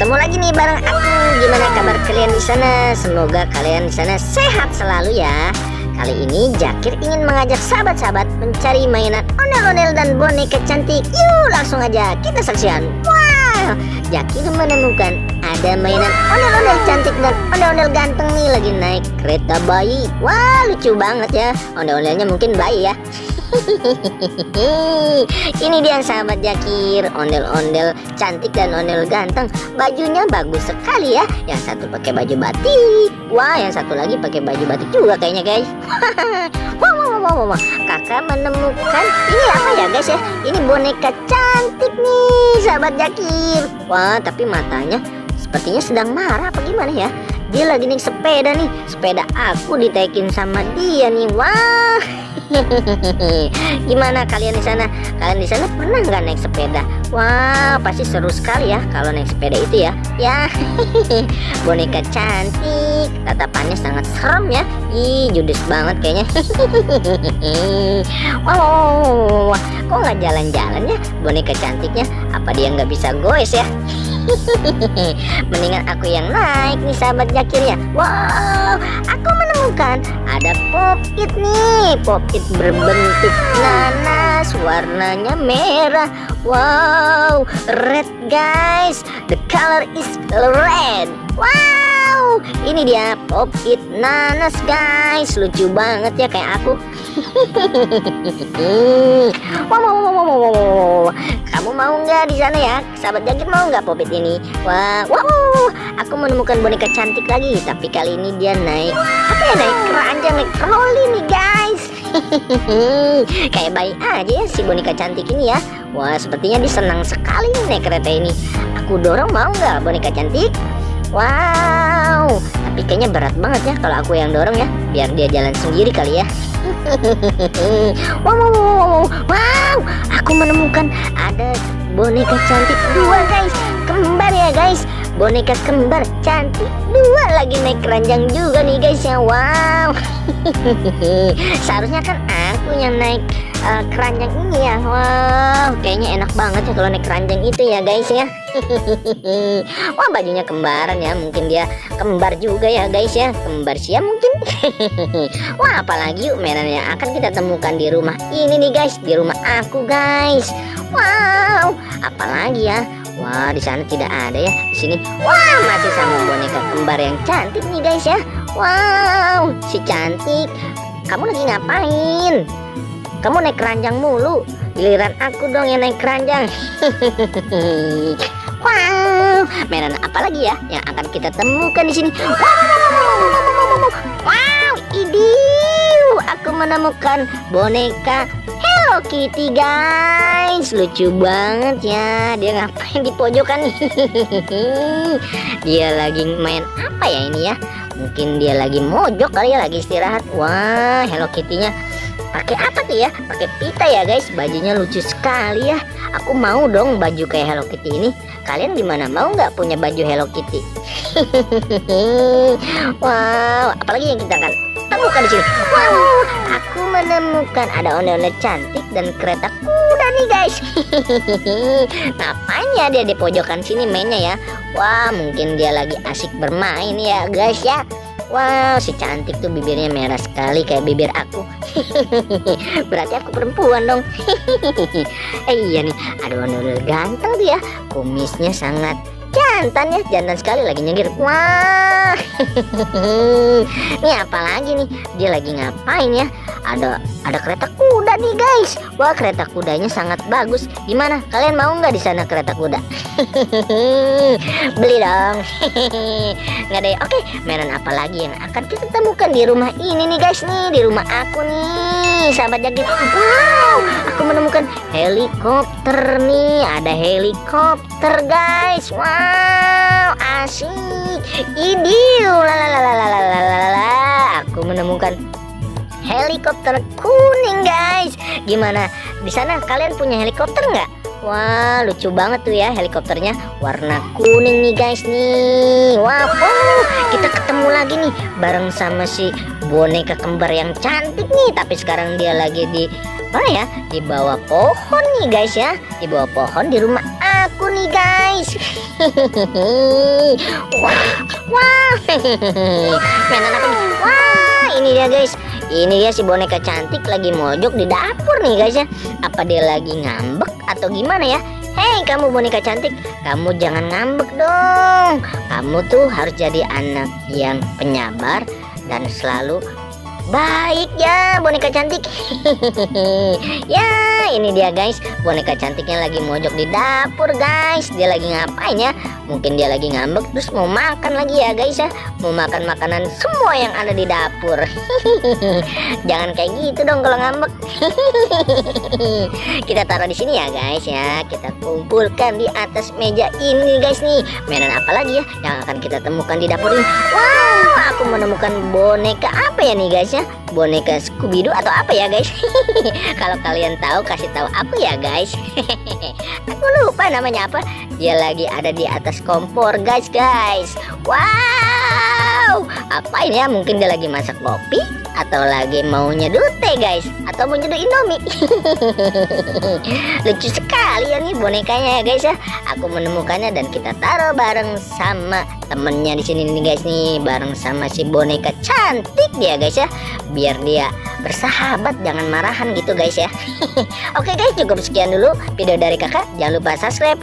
Ketemu lagi nih bareng aku. Gimana kabar kalian di sana? Semoga kalian di sana sehat selalu ya. Kali ini Jakir ingin mengajak sahabat-sahabat mencari mainan ondel-ondel dan boneka cantik. Yuk langsung aja kita saksikan. Wah, Jakir menemukan ada mainan ondel-ondel cantik dan ondel-ondel ganteng nih lagi naik kereta bayi. Wah, lucu banget ya. Ondel-ondelnya mungkin bayi ya. Ini dia sahabat Jakir, ondel-ondel cantik dan ondel ganteng. Bajunya bagus sekali ya. Yang satu pakai baju batik. Wah, yang satu lagi pakai baju batik juga kayaknya guys. Wah. Kakak menemukan ini apa ya guys ya? Ini boneka cantik nih sahabat Jakir. Wah, tapi matanya sepertinya sedang marah apa gimana ya? Dia lagi naik sepeda nih. Sepeda aku ditaikin sama dia nih. Wah. Gimana kalian di sana? Kalian di sana pernah nggak naik sepeda? Wah, pasti seru sekali ya kalau naik sepeda itu ya. Ya, boneka cantik, tatapannya sangat serem ya. Ih, judes banget kayaknya. Wah, kok nggak jalan-jalan ya boneka cantiknya? Apa dia nggak bisa goes ya? Mendingan aku yang naik nih sahabat Jakir ya. Wow, aku menemukan ada pop-it nih. Pop-it berbentuk nanas, warnanya merah. Wow, red guys. The color is red. Wow, ini dia pop-it nanas guys. Lucu banget ya kayak aku. Wow. Kamu mau nggak di sana ya? Sahabat Jakir mau nggak pop-it ini? Wow, aku menemukan boneka cantik lagi. Tapi kali ini dia naik apa ya? Naik keranjang, naik troli nih guys. Kayak bayi aja ya si boneka cantik ini ya. Wah, sepertinya dia senang sekali nih naik kereta ini. Aku dorong, mau nggak boneka cantik? Wow, tapi kayaknya berat banget ya kalau aku yang dorong ya. Biar dia jalan sendiri kali ya. Wow, aku menemukan ada boneka cantik dua guys. Kembar ya guys. Boneka kembar cantik dua lagi naik keranjang juga nih guys ya. Wow. Seharusnya kan aku yang naik keranjang ini ya. Wow, kayaknya enak banget ya kalau naik keranjang itu ya guys ya. Wah, bajunya kembaran ya. Mungkin dia kembar juga ya guys ya. Kembar siam mungkin. Wah, apalagi yuk mainan yang akan kita temukan di rumah ini nih guys. Di rumah aku guys. Wow, apalagi ya? Wah, di sana tidak ada ya. Di sini, wah, masih sama boneka kembar yang cantik nih guys ya. Wow, si cantik. Kamu lagi ngapain? Kamu naik keranjang mulu. Giliran aku dong yang naik keranjang. Wow, mainan apa lagi ya yang akan kita temukan di sini? Wow, idiu, aku menemukan boneka Hello Kitty guys. Lucu banget ya. Dia ngapain di pojokan nih? Dia lagi main apa ya ini ya? Mungkin dia lagi mojok kali ya, lagi istirahat. Wah, Hello Kitty-nya pakai apa tuh ya? Pakai pita ya guys. Bajunya lucu sekali ya. Aku mau dong baju kayak Hello Kitty ini. Kalian gimana? Mau nggak punya baju Hello Kitty? Wow, apalagi yang kita akan temukan di sini? Wow, aku menemukan ada ondel-ondel cantik dan kereta kuda nih guys. Ngapain ya dia di pojokan sini mainnya ya? Wah, mungkin dia lagi asik bermain ya guys ya. Wow, si cantik tuh bibirnya merah sekali kayak bibir aku. Berarti aku perempuan dong. Iya nih, ada ondel-ondel ganteng tuh ya. Kumisnya sangat jantan ya, jantan sekali lagi nyengir. Wah. Ini apa lagi nih? Dia lagi ngapain ya? Ada kereta kuda nih guys. Wah, kereta kudanya sangat bagus. Gimana? Kalian mau nggak di sana kereta kuda? Beli dong. Nggak deh. Oke, mainan apa lagi yang akan kita temukan di rumah ini nih guys nih? Di rumah aku nih, sahabat Jakir. Wow, aku menemukan helikopter nih. Ada helikopter guys. Wow, asik. Idiu. Aku menemukan helikopter kuning guys. Gimana? Di sana kalian punya helikopter nggak? Wah, lucu banget tuh ya helikopternya. Warna kuning nih guys nih. Wow, kita ketemu lagi nih bareng sama si boneka kembar yang cantik nih. Tapi sekarang dia lagi di mana ya? Di bawah pohon nih guys ya. Di bawah pohon di rumah aku nih guys. Wah, wah, mainan apa nih? Wah, ini dia guys. Ini dia si boneka cantik lagi mojok di dapur nih guys ya. Apa dia lagi ngambek atau gimana ya? Hei kamu boneka cantik, kamu jangan ngambek dong. Kamu tuh harus jadi anak yang penyabar dan selalu baik ya boneka cantik. Ya ini dia guys, boneka cantiknya lagi mojok di dapur guys. Dia lagi ngapain ya? Mungkin dia lagi ngambek terus mau makan lagi ya guys ya. Mau makan makanan semua yang ada di dapur. Jangan kayak gitu dong kalau ngambek. Kita taruh di sini ya guys ya. Kita kumpulkan di atas meja ini guys nih. Mainan apa lagi ya yang akan kita temukan di dapur ini? Wow, aku menemukan boneka apa ya nih guys ya? Boneka Scooby-Doo atau apa ya guys? Kalau kalian tahu kasih tahu aku ya guys. Aku lupa namanya apa. Dia lagi ada di atas kompor guys. Wow, apa ini ya? Mungkin dia lagi masak kopi atau lagi mau nyeduh teh guys, atau mau nyeduh Indomie. Lucu sekali ya nih bonekanya ya guys ya. Aku menemukannya dan kita taruh bareng sama temennya di sini nih guys nih, bareng sama si boneka cantik dia guys ya, biar dia bersahabat, jangan marahan gitu guys ya. Oke guys, cukup sekian dulu video dari kakak. Jangan lupa subscribe,